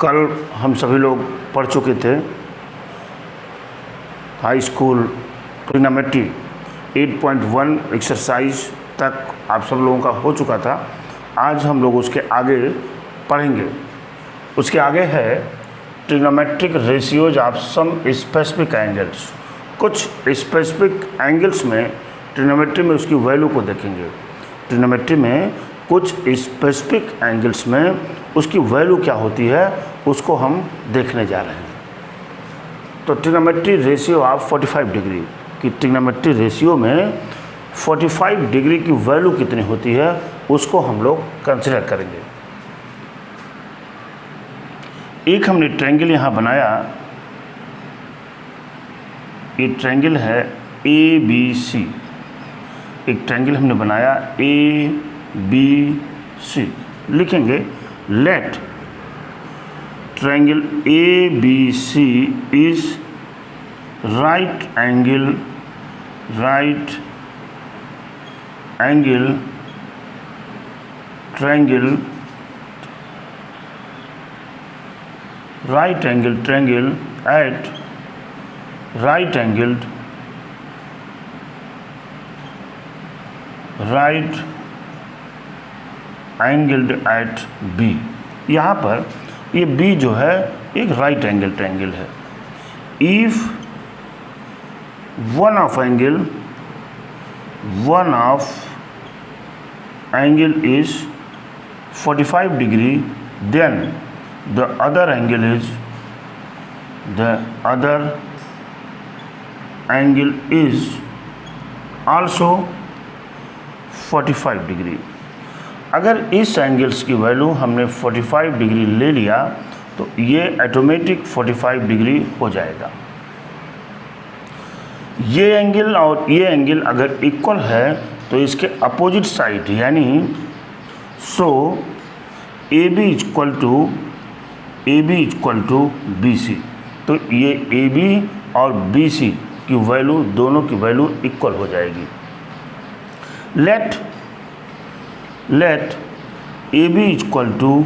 कल हम सभी लोग पढ़ चुके थे हाई स्कूल ट्रिग्नोमेट्री 8.1 एक्सरसाइज तक आप सब लोगों का हो चुका था। आज हम लोग उसके आगे पढ़ेंगे। उसके आगे है trigonometric ratios of some specific angles. कुछ स्पेसिफिक एंगल्स में ट्रिग्नोमेट्री में उसकी वैल्यू को देखेंगे। ट्रिग्नोमेट्री में कुछ स्पेसिफिक एंगल्स में उसकी वैल्यू क्या होती है उसको हम देखने जा रहे हैं। तो ट्रिग्नोमेट्री रेशियो ऑफ 45 डिग्री की ट्रिग्नोमेट्री रेशियो में 45 डिग्री की वैल्यू कितनी होती है उसको हम लोग कंसिडर करेंगे। एक हमने ट्रायंगल यहाँ बनाया। ये ट्रायंगल है ABC। एक ट्रायंगल हमने बनाया ABC। लिखेंगे let triangle ABC is right angle triangle at right angled at B। यहाँ पर ये B जो है एक राइट एंगल ट्रायंगल है। If one of angle is 45 degree, then the other angle is also 45 degree. अगर इस एंगल्स की वैल्यू हमने 45 डिग्री ले लिया तो ये ऑटोमेटिक 45 डिग्री हो जाएगा। ये एंगल और ये एंगल अगर इक्वल है तो इसके अपोजिट साइड यानी AB इक्वल टू BC। तो ये AB और BC की वैल्यू दोनों की वैल्यू इक्वल हो जाएगी। Let AB equal to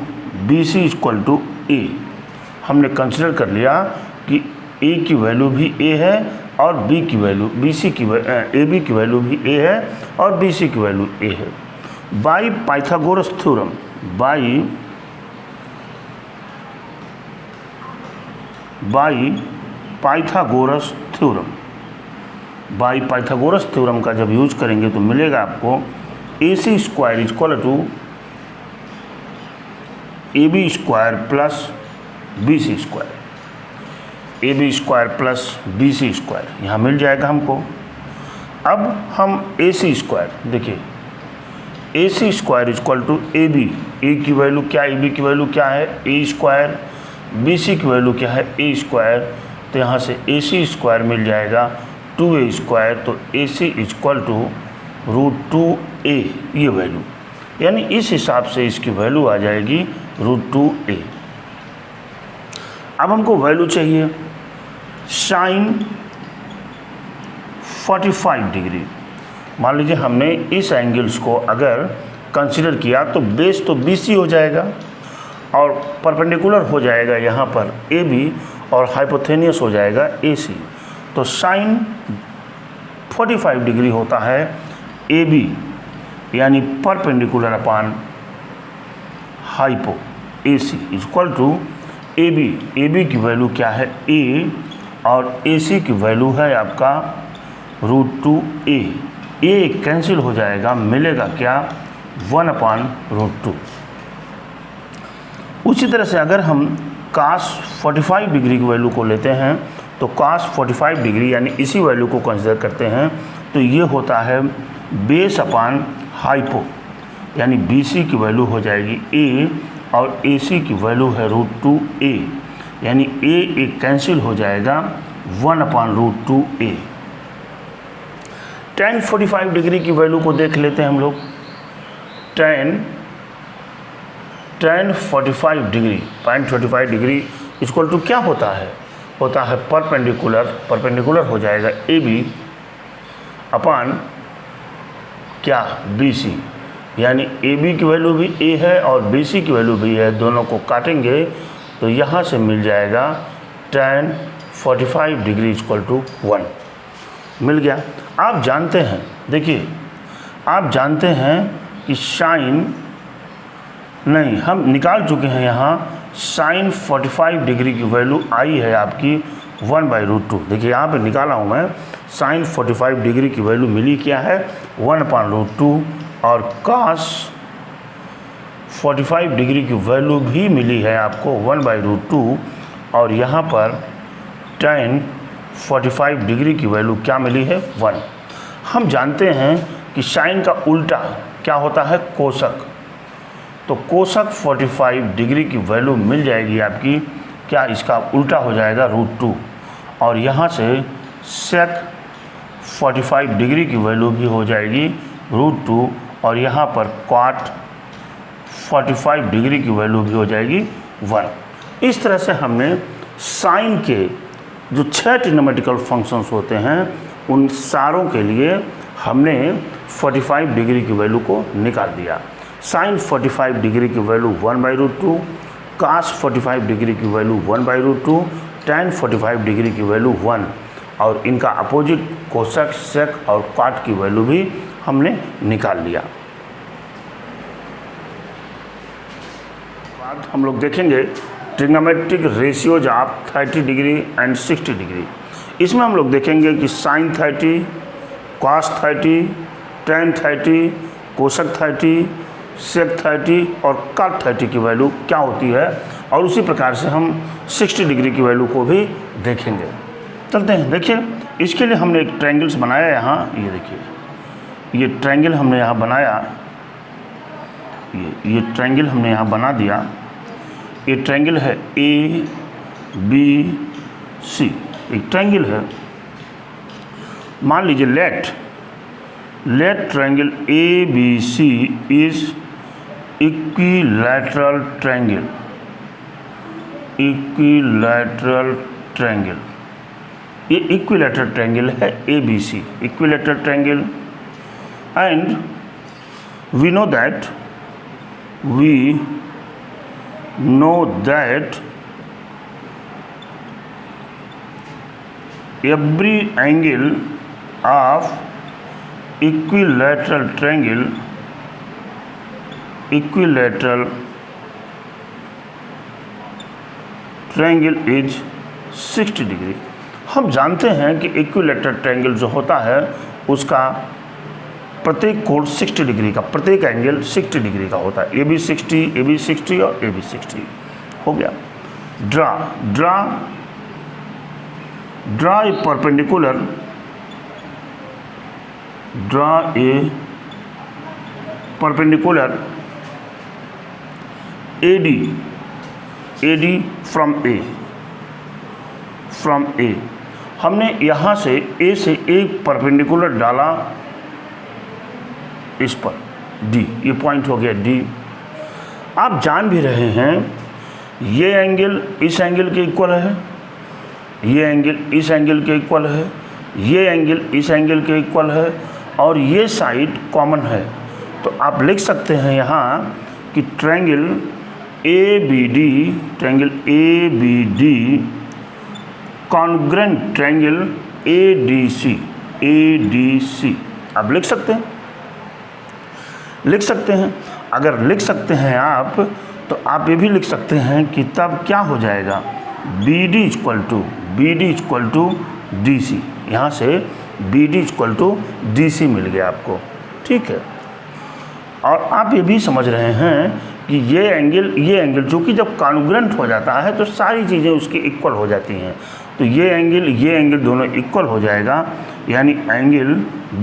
BC equal to A। हमने कंसिडर कर लिया कि A की वैल्यू भी A है और B की वैल्यू AB की वैल्यू भी A है और BC की वैल्यू A है। By Pythagoras theorem by Pythagoras theorem का जब यूज करेंगे तो मिलेगा आपको AC square equal to AB square plus BC square. AB square plus BC square यहाँ मिल जाएगा हमको। अब हम AC स्क्वायर देखिए, AC square equal to AB। A की वैल्यू क्या, AB की वैल्यू क्या है A स्क्वायर, BC की वैल्यू क्या है A स्क्वायर। तो यहाँ से AC स्क्वायर मिल जाएगा 2A स्क्वायर। तो AC इक्वल टू √2A ये वैल्यू, यानी इस हिसाब से इसकी वैल्यू आ जाएगी √2A। अब हमको वैल्यू चाहिए साइन 45 डिग्री। मान लीजिए हमने इस एंगल्स को अगर कंसिडर किया तो बेस तो BC हो जाएगा और परपेंडिकुलर हो जाएगा यहाँ पर AB और हाइपोथेनियस हो जाएगा AC। तो साइन 45 डिग्री होता है AB यानी perpendicular upon hypo AC equal to AB की वैल्यू क्या है A और AC की वैल्यू है आपका √2A। ये कैंसिल हो जाएगा, मिलेगा क्या 1/√2। उसी तरह से अगर हम cos 45 डिग्री की वैल्यू को लेते हैं तो cos 45 डिग्री यानी इसी वैल्यू को कंसिडर करते हैं तो ये होता है बेस अपान हाइपो, यानी BC की वैल्यू हो जाएगी A और AC की वैल्यू है √2A, यानी A कैंसिल हो जाएगा 1/√2A। tan 45 डिग्री की वैल्यू को देख लेते हैं हम लोग। tan 45 डिग्री इक्वल टू क्या होता है परपेंडिकुलर हो जाएगा AB अपान क्या BC, यानी AB की वैल्यू भी A है और BC की वैल्यू भी है। दोनों को काटेंगे तो यहाँ से मिल जाएगा tan 45 डिग्री इक्वल टू 1 मिल गया। आप जानते हैं, देखिए आप जानते हैं कि साइन नहीं, हम निकाल चुके हैं यहाँ साइन 45 डिग्री की वैल्यू आई है आपकी 1/√2। देखिए यहाँ पे निकाला हूँ मैं, साइन 45 डिग्री की वैल्यू मिली क्या है 1/√2 और cos 45 डिग्री की वैल्यू भी मिली है आपको 1/√2 और यहाँ पर tan 45 डिग्री की वैल्यू क्या मिली है 1। हम जानते हैं कि साइन का उल्टा क्या होता है कोसक, तो कोसक 45 डिग्री की वैल्यू मिल जाएगी आपकी क्या, इसका उल्टा हो जाएगा √2 और यहाँ से सेक 45 डिग्री की वैल्यू भी हो जाएगी √2 और यहाँ पर cot 45 डिग्री की वैल्यू भी हो जाएगी 1। इस तरह से हमने साइन के जो 6 ट्रिग्नोमेट्रिकल फंक्शंस होते हैं उन सारों के लिए हमने 45 डिग्री की वैल्यू को निकाल दिया। साइन 45 डिग्री की वैल्यू 1/√2, cos 45 डिग्री की वैल्यू 1/√2, tan 45 डिग्री की वैल्यू 1 और इनका अपोजिट कोसक, सेक और cot की वैल्यू भी हमने निकाल लिया। बाद हम लोग देखेंगे trigonometric ratios of 30 degree and 60 degree. इसमें हम लोग देखेंगे कि साइन 30, cos 30, tan 30, कोसक 30, सेक 30 और cot 30 की वैल्यू क्या होती है और उसी प्रकार से हम 60 डिग्री की वैल्यू को भी देखेंगे। चलते हैं, देखिए इसके लिए हमने एक ट्रायंगल्स बनाया यहाँ, ये देखिए ये ट्रायंगल हमने यहाँ बनाया, ये ट्रायंगल हमने यहाँ बना दिया। ये ट्रायंगल है ABC, एक ट्रायंगल है। मान लीजिए let triangle ABC is equilateral triangle, ये इक्विलैटरल ट्रायंगल है ABC, equilateral triangle and we know that every angle of equilateral triangle is 60 degree. हम जानते हैं कि इक्विलैटरल ट्रायंगल जो होता है उसका प्रत्येक कोण 60 डिग्री का, प्रत्येक एंगल 60 डिग्री का होता है। AB 60, AB 60 और AB 60 हो गया। Draw a perpendicular, AD from A। हमने यहाँ से A से एक परपेंडिकुलर डाला इस पर D, ये पॉइंट हो गया D। आप जान भी रहे हैं ये एंगल इस एंगल के इक्वल है, ये एंगल इस एंगल के इक्वल है, ये एंगल इस एंगल के इक्वल है और ये साइड कॉमन है। तो आप लिख सकते हैं यहाँ कि triangle ABD congruent triangle ADC आप लिख सकते हैं। अगर लिख सकते हैं आप तो आप ये भी लिख सकते हैं कि तब क्या हो जाएगा BD इक्वल टू DC। यहाँ से BD इक्वल टू DC मिल गया आपको, ठीक है। और आप ये भी समझ रहे हैं कि ये एंगल जो कि जब कॉन्ग्रुएंट हो जाता है तो सारी चीज़ें उसकी इक्वल हो जाती हैं। तो ये एंगल दोनों इक्वल हो जाएगा, यानी angle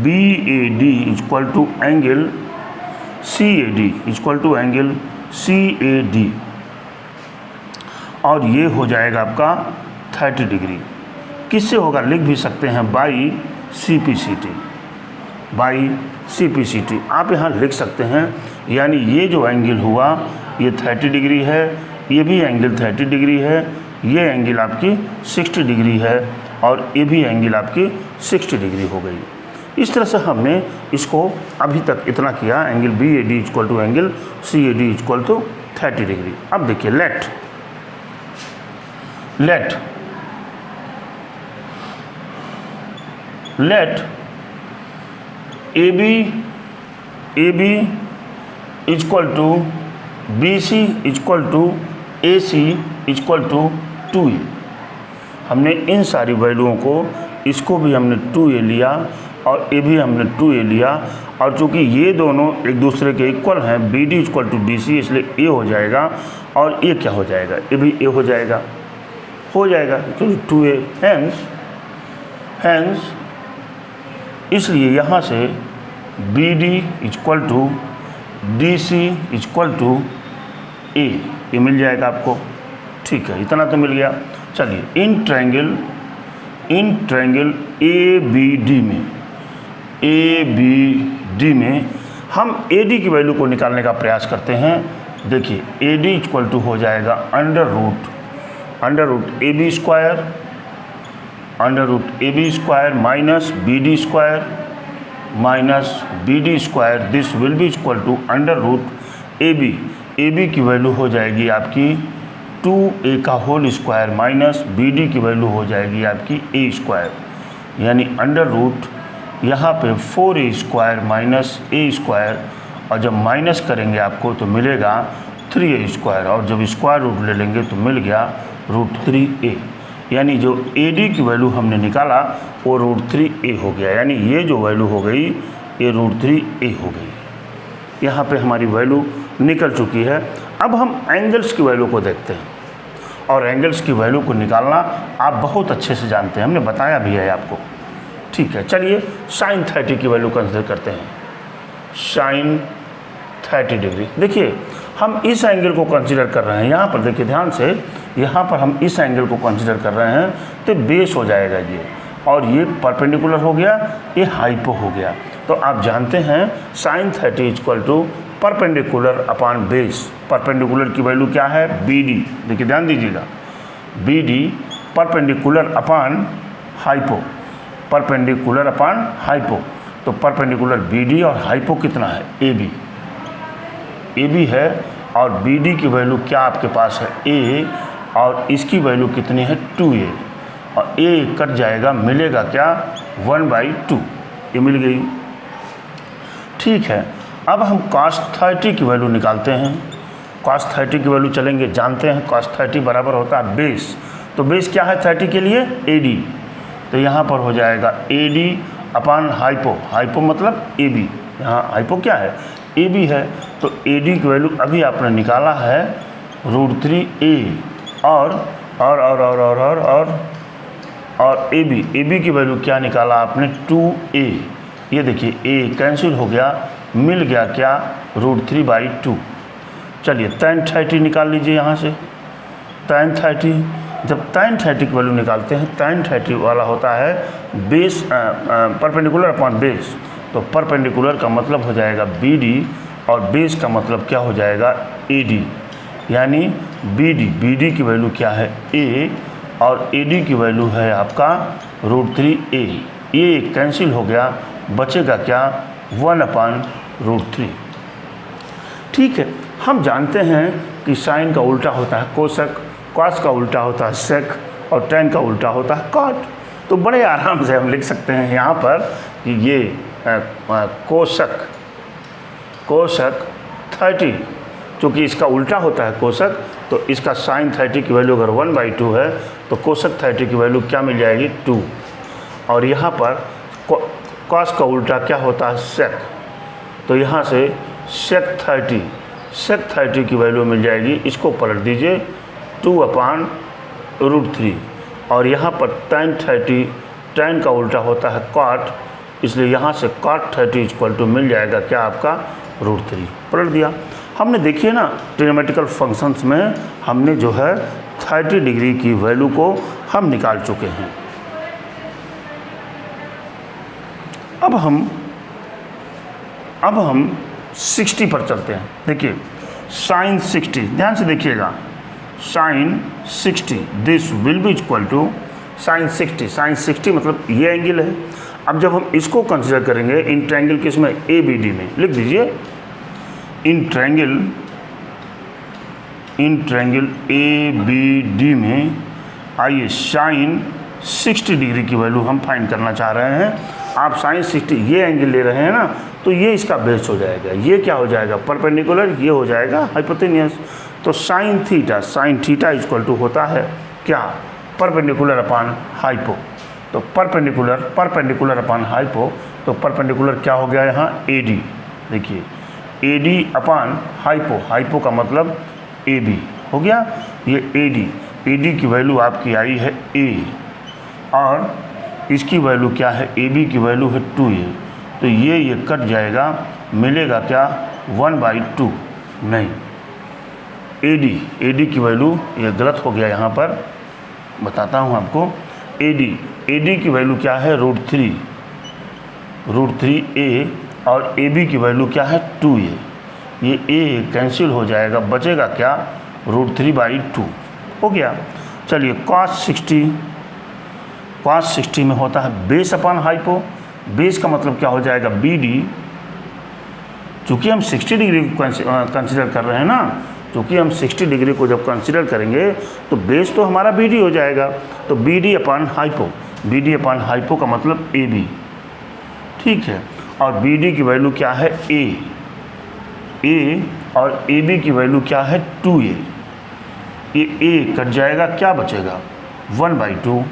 BAD equal to angle CAD और ये हो जाएगा आपका 30 डिग्री। किससे होगा लिख भी सकते हैं बाई CPCT आप यहाँ लिख सकते हैं। यानी ये जो एंगल हुआ ये 30 डिग्री है, ये भी एंगल 30 डिग्री है, ये एंगल आपकी 60 डिग्री है और ये भी एंगल आपकी 60 डिग्री हो गई। इस तरह से हमने इसको अभी तक इतना किया, angle BAD equal to angle CAD equal to 30 degree. अब देखिए let let A B equal to B C equal to A C equal to 2a। हमने इन सारी वैल्यूओं को, इसको भी हमने 2a लिया और ये भी हमने 2a लिया, और चूँकि ये दोनों एक दूसरे के इक्वल हैं, B D equal to B C, इसलिए ए हो जाएगा और ये क्या हो जाएगा, ये भी ए हो जाएगा तो 2a। हैंस इसलिए यहाँ से B D equal to D C equal to A, ये मिल जाएगा आपको। ठीक है, इतना तो मिल गया। चलिए in triangle A B D में हम ए डी की वैल्यू को निकालने का प्रयास करते हैं। देखिए ए डी इक्वल टू हो जाएगा under root A B square minus B D square, this will be equal to under root A B की वैल्यू हो जाएगी आपकी 2a का whole square minus B D की वैल्यू हो जाएगी आपकी a स्क्वायर, यानी अंडर रूट यहाँ पे 4a square minus a square, और जब माइनस करेंगे आपको तो मिलेगा 3a स्क्वायर, और जब स्क्वायर रूट ले लेंगे तो मिल गया √3a, यानी जो AD की वैल्यू हमने निकाला वो √3a हो गया, यानी ये जो वैल्यू हो गई ये √3a हो गई। यहाँ पे हमारी वैल्यू निकल चुकी है। अब हम एंगल्स की वैल्यू को देखते हैं, और एंगल्स की वैल्यू को निकालना आप बहुत अच्छे से जानते हैं, हमने बताया भी है आपको। ठीक है, चलिए sin 30 की वैल्यू कंसिडर करते हैं। sin 30 डिग्री, देखिए हम इस एंगल को कंसिडर कर रहे हैं, यहाँ पर देखिए ध्यान से, यहाँ पर हम इस एंगल को कंसिडर कर रहे हैं, तो बेस हो जाएगा ये, और ये परपेंडिकुलर हो गया, ये हाइपो हो गया। तो आप जानते हैं sin 30 equal to perpendicular upon base. Perpendicular की वैल्यू क्या है, बी डी, देखिए ध्यान दीजिएगा, B D perpendicular upon hypo, perpendicular upon hypo, तो परपेंडिकुलर बी डी और हाइपो कितना है, ए बी है, और बी डी की वैल्यू क्या आपके पास है, ए, और इसकी वैल्यू कितनी है 2a, और a कट जाएगा, मिलेगा क्या 1/2, ये मिल गई। ठीक है, अब हम cos 30 की वैल्यू निकालते हैं। cos 30 की वैल्यू चलेंगे, जानते हैं cos 30 बराबर होता है बेस, तो बेस क्या है 30 के लिए, AD, तो यहाँ पर हो जाएगा AD अपॉन हाइपो मतलब AB, यहाँ हाइपो क्या है, AB है, तो AD की वैल्यू अभी आपने निकाला है √3a, और AB की वैल्यू क्या निकाला आपने 2a, ये देखिए a कैंसिल हो गया, मिल गया क्या √3/2। चलिए tan 30 निकाल लीजिए यहाँ से, tan 30, जब tan 30 की वैल्यू निकालते हैं, tan 30 वाला होता है बेस परपेंडिकुलर अपॉन बेस, तो परपेंडिकुलर का मतलब हो जाएगा BD और बेस का मतलब क्या हो जाएगा AD, यानी BD की वैल्यू क्या है A, और AD की वैल्यू है आपका √3a, ये कैंसिल हो गया, बचेगा क्या 1/√3। ठीक है, हम जानते हैं कि साइन का उल्टा होता है कोसक, कॉस का उल्टा होता है सेक, और tan का उल्टा होता है कॉट। तो बड़े आराम से हम लिख सकते हैं यहाँ पर कि ये कोसक 30, चूँकि इसका उल्टा होता है कोसक, तो इसका sin 30 की वैल्यू अगर 1/2 है तो कोसक 30 की वैल्यू क्या मिल जाएगी 2, और यहाँ पर कॉस का उल्टा क्या होता है सेक, तो यहाँ से सेक 30 की वैल्यू मिल जाएगी, इसको पलट दीजिए 2/√3, और यहाँ पर tan का उल्टा होता है कॉट, इसलिए यहाँ से cot 30 इक्वल टू मिल जाएगा क्या आपका √3, पलट दिया। हमने देखिए ना ट्रिग्नोमेट्रिकल फंक्शंस में हमने जो है 30 डिग्री की वैल्यू को हम निकाल चुके हैं। अब हम 60 पर चलते हैं। देखिए sin 60, ध्यान से देखिएगा, sin 60 this will be equal to sin 60 मतलब ये एंगल है। अब जब हम इसको कंसिडर करेंगे इन ट्रायंगल किस में, ABD में, लिख दीजिए इन ट्रायंगल ABD में आइए साइन 60 डिग्री की वैल्यू हम फाइंड करना चाह रहे हैं। आप साइन 60 ये एंगल ले रहे हैं ना, तो ये इसका बेस हो जाएगा। ये क्या हो जाएगा? परपेंडिकुलर, ये हो जाएगा हाइपोटेनियस। तो साइन थीटा इक्वल टू होता है क्या? Perpendicular upon hypo. तो परपेंडिकुलर अपान हाइपो, तो परपेंडिकुलर क्या हो गया यहाँ? AD। देखिए AD अपान हाइपो का मतलब AB हो गया। ये AD की वैल्यू आपकी आई है A, और इसकी वैल्यू क्या है? AB की वैल्यू है 2A। तो ये कट जाएगा, मिलेगा क्या? 1/2। नहीं, AD की वैल्यू ये गलत हो गया यहाँ पर, बताता हूँ आपको। AD की वैल्यू क्या है? √3A, और AB की वैल्यू क्या है? 2A। ये A कैंसिल हो जाएगा, बचेगा क्या? √3/2 हो गया। चलिए cos 60 में होता है बेस अपान हाइपो। बेस का मतलब क्या हो जाएगा? BD। चूँकि हम 60 डिग्री को कंसिडर कर रहे हैं ना, चूँकि हम 60 डिग्री को जब कंसिडर करेंगे तो बेस तो हमारा BD हो जाएगा। तो BD अपान हाइपो का मतलब AB, ठीक है। और BD की वैल्यू क्या है? A, और AB की वैल्यू क्या है? 2A। ये A कट जाएगा, क्या बचेगा? 1/2।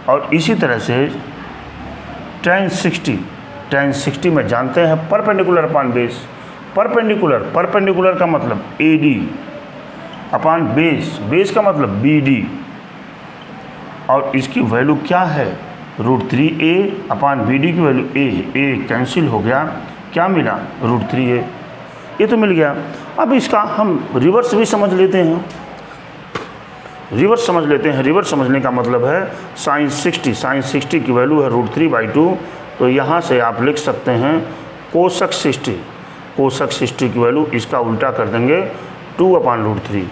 और इसी तरह से tan 60 में जानते हैं परपेंडिकुलर अपान बेस। परपेंडिकुलर का मतलब AD अपान बेस का मतलब BD, और इसकी वैल्यू क्या है? √3A अपान BD की वैल्यू A कैंसिल हो गया, क्या मिला? √3A। ये तो मिल गया। अब इसका हम रिवर्स भी समझ लेते हैं। रिवर्स समझने का मतलब है साइन 60 की वैल्यू है √3/2। तो यहाँ से आप लिख सकते हैं कोसक 60 की वैल्यू, इसका उल्टा कर देंगे 2/√3।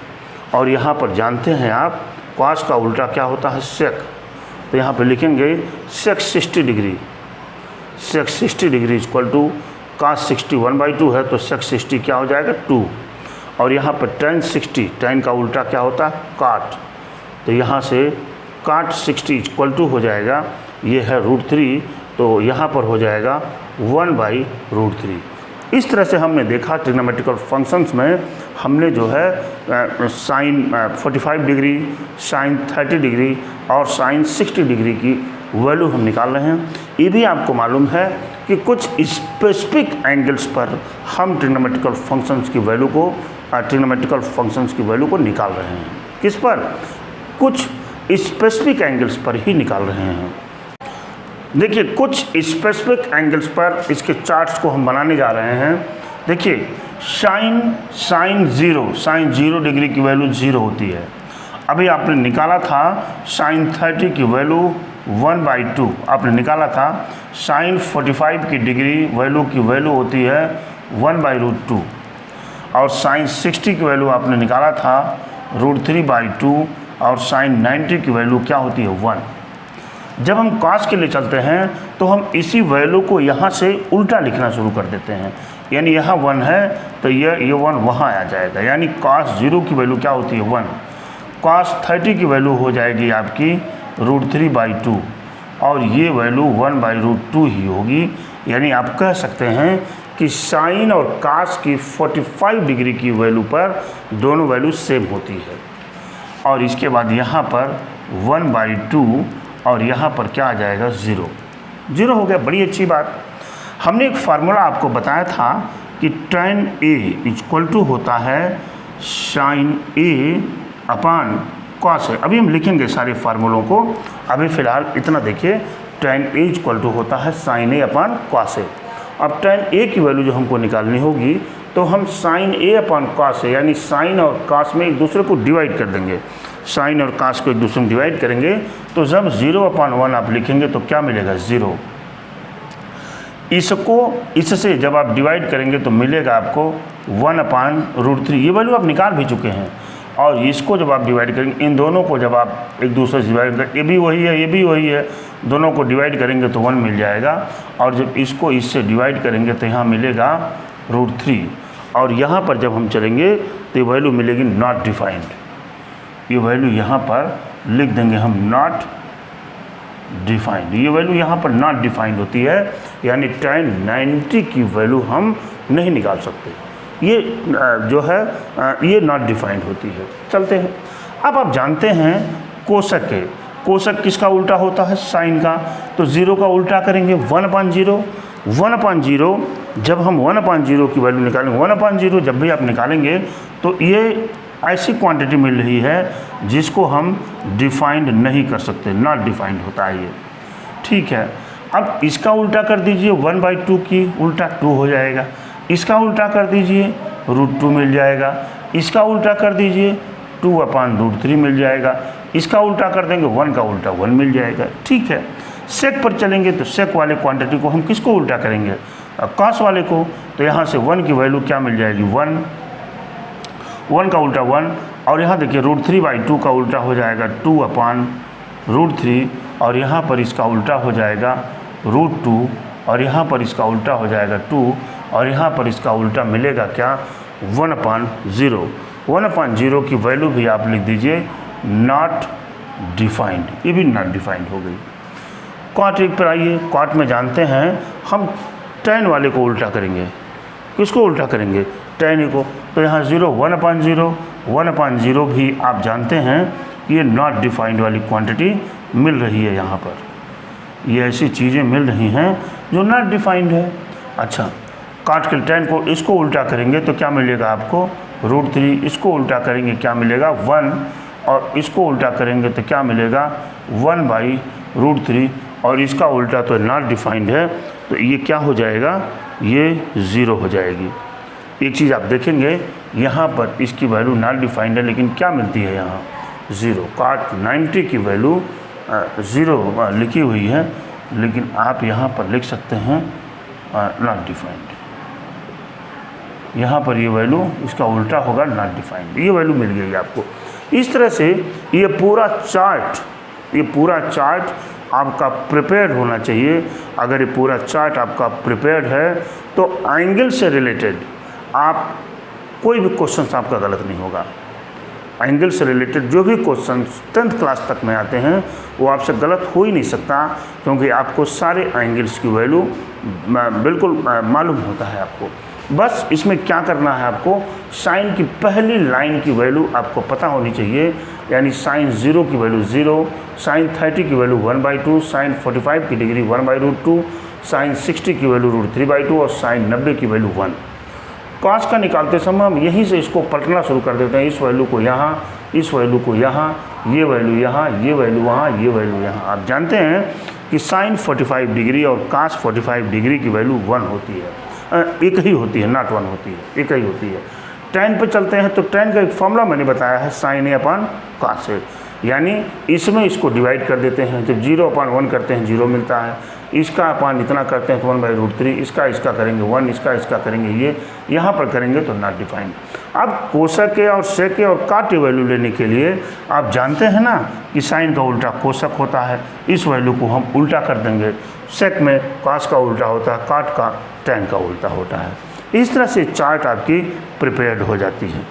और यहाँ पर जानते हैं आप कॉस का उल्टा क्या होता है? सेक। तो यहाँ पर लिखेंगे सेक 60 डिग्री इक्वल टू cos 60 1/2 है, तो सेक 60 क्या हो जाएगा? 2। और यहाँ पर tan का उल्टा क्या होता है? काट। तो यहाँ से काट 60 इक्वल टू हो जाएगा, ये है √3, तो यहाँ पर हो जाएगा 1/√3। इस तरह से हमने देखा ट्रिग्नोमेट्रिकल फंक्शंस में हमने जो है साइन 45 डिग्री, साइन 30 डिग्री और साइन 60 डिग्री की वैल्यू हम निकाल रहे हैं। ये भी आपको मालूम है कि कुछ स्पेसिफिक एंगल्स पर हम ट्रिग्नोमेट्रिकल फंक्शंस की वैल्यू को निकाल रहे हैं। किस पर? कुछ स्पेसिफिक एंगल्स पर ही निकाल रहे हैं। देखिए कुछ स्पेसिफिक एंगल्स पर इसके चार्ट्स को हम बनाने जा रहे हैं। देखिए साइन 0 डिग्री की वैल्यू 0 होती है। अभी आपने निकाला था साइन 30 की वैल्यू 1/2 आपने निकाला था। साइन 45 की डिग्री की वैल्यू होती है 1/√2। और साइन 60 की वैल्यू आपने निकाला था √3/2। और साइन 90 की वैल्यू क्या होती है? 1। जब हम cos के लिए चलते हैं तो हम इसी वैल्यू को यहाँ से उल्टा लिखना शुरू कर देते हैं। यानी यहाँ 1 है तो ये 1 वहाँ आ जाएगा। यानी cos 0 की वैल्यू क्या होती है? 1। cos 30 की वैल्यू हो जाएगी आपकी √3/2, और ये वैल्यू 1/√2 ही होगी। यानी आप कह सकते हैं कि साइन और cos की 45 डिग्री की वैल्यू पर दोनों वैल्यू सेम होती है। और इसके बाद यहाँ पर 1/2 और यहाँ पर क्या आ जाएगा? 0 हो गया। बड़ी अच्छी बात। हमने एक फार्मूला आपको बताया था कि tan A इक्वल टू होता है sin A upon cos A। अभी हम लिखेंगे सारे फार्मूलों को, अभी फ़िलहाल इतना देखिए। tan A इक्वल टू होता है sin A upon cos A। अब tan A की वैल्यू जो हमको निकालनी होगी तो हम sin A upon cos A, यानी साइन और cos में एक दूसरे को डिवाइड कर देंगे। साइन और cos को एक दूसरे में डिवाइड करेंगे तो जब 0/1 आप लिखेंगे तो क्या मिलेगा? 0। इससे जब आप डिवाइड करेंगे तो मिलेगा आपको 1/√3। ये वैल्यू आप निकाल भी चुके हैं। और इसको जब आप डिवाइड करेंगे, इन दोनों को जब आप एक दूसरे से डिवाइड करें, ये भी वही है, ये भी वही है, दोनों को डिवाइड करेंगे तो 1 मिल जाएगा। और जब इसको इससे डिवाइड करेंगे तो यहाँ मिलेगा √3। और यहाँ पर जब हम चलेंगे तो ये वैल्यू मिलेगी नॉट डिफाइंड। ये वैल्यू यहाँ पर लिख देंगे हम नॉट डिफाइंड। ये वैल्यू यहाँ पर नॉट डिफाइंड होती है, यानी tan 90 की वैल्यू हम नहीं निकाल सकते। ये जो है ये नॉट डिफाइंड होती है। चलते हैं, अब आप जानते हैं कोशक है, कोशक किसका उल्टा होता है? साइन का। तो 0 का उल्टा करेंगे 1/0। 1/0 जब हम 1/0 की वैल्यू निकालेंगे, 1/0 जब भी आप निकालेंगे तो ये ऐसी क्वांटिटी मिल रही है जिसको हम डिफाइंड नहीं कर सकते, नॉट डिफाइंड होता है ये। ठीक है, अब इसका उल्टा कर दीजिए 1/2 की उल्टा 2 हो जाएगा। इसका उल्टा कर दीजिए √2 मिल जाएगा। इसका उल्टा कर दीजिए 2/√3 मिल जाएगा। इसका उल्टा कर देंगे 1 का उल्टा 1 मिल जाएगा। ठीक है, सेक पर चलेंगे तो सेक वाले क्वांटिटी को हम किसको उल्टा करेंगे? कॉस वाले को। तो यहाँ से 1 की वैल्यू क्या मिल जाएगी? 1 का उल्टा 1, और यहाँ देखिए √3/2 का उल्टा हो जाएगा 2/√3, और यहाँ पर इसका उल्टा हो जाएगा √2, और यहाँ पर इसका उल्टा हो जाएगा 2, और यहाँ पर इसका उल्टा मिलेगा क्या? 1/0। 1/0 की वैल्यू भी आप लिख दीजिए नॉट डिफाइंड, ये भी नॉट डिफाइंड हो गई। क्वाट एक पर आइए, क्वाट में जानते हैं हम tan वाले को उल्टा करेंगे। किसको उल्टा करेंगे? tan को। तो यहाँ 0 1/0 भी आप जानते हैं ये नॉट डिफाइंड वाली क्वांटिटी मिल रही है। यहाँ पर ये ऐसी चीज़ें मिल रही हैं जो नॉट डिफाइंड है। अच्छा, काट के tan को इसको उल्टा करेंगे तो क्या मिलेगा आपको? √3। इसको उल्टा करेंगे क्या मिलेगा? 1, और इसको उल्टा करेंगे तो क्या मिलेगा? 1/√3, और इसका उल्टा तो नॉट डिफाइंड है, तो ये क्या हो जाएगा? ये 0 हो जाएगी। एक चीज़ आप देखेंगे यहाँ पर इसकी वैल्यू नॉट डिफाइंड है, लेकिन क्या मिलती है यहाँ? 0। काट 90 की वैल्यू 0 लिखी हुई है, लेकिन आप यहाँ पर लिख सकते हैं नॉट डिफाइंड। यहाँ पर ये वैल्यू इसका उल्टा होगा नॉट डिफाइंड। ये वैल्यू मिल गई आपको। इस तरह से ये पूरा चार्ट आपका प्रिपेयर्ड होना चाहिए। अगर ये पूरा चार्ट आपका प्रिपेयर्ड है तो एंगल से रिलेटेड आप कोई भी क्वेश्चन आपका गलत नहीं होगा। एंगल से रिलेटेड जो भी क्वेश्चन 10th क्लास तक में आते हैं वो आपसे गलत हो ही नहीं सकता, क्योंकि आपको सारे एंगल्स की वैल्यू बिल्कुल मालूम होता है आपको। बस इसमें क्या करना है आपको? साइन की पहली लाइन की वैल्यू आपको पता होनी चाहिए, यानी साइन 0 की वैल्यू 0, साइन 30 की वैल्यू 1/2, साइन 45 की डिग्री 1/√2, साइन 60 की वैल्यू √3/2, और साइन 90 की वैल्यू 1। कॉस का निकालते समय हम यहीं से इसको पलटना शुरू कर देते हैं। इस वैल्यू को यहाँ, इस वैल्यू को यहाँ, ये वैल्यू यहाँ, ये वैल्यू वहाँ, ये वैल्यू यहाँ। आप जानते हैं कि साइन 45 डिग्री और कॉस 45 डिग्री की वैल्यू 1 होती है, एक ही होती है, नॉट 1 होती है, एक ही होती है। tan पे चलते हैं तो tan का एक फॉर्मूला मैंने बताया है, साइन A/cos A, यानी इसमें इसको डिवाइड कर देते हैं। जब 0/1 करते हैं 0 मिलता है, इसका अपान इतना करते हैं तो 1/√3, इसका करेंगे 1, इसका करेंगे ये, यहाँ पर करेंगे तो नॉट डिफाइंड। अब कोशक के और सेक के और काट की वैल्यू लेने के लिए आप जानते हैं ना कि साइन का उल्टा कोशक होता है, इस वैल्यू को हम उल्टा कर देंगे। सेक में कॉस का उल्टा होता है, काट का tan का उल्टा होता है। इस तरह से चार्ट आपकी प्रिपेयर्ड हो जाती है।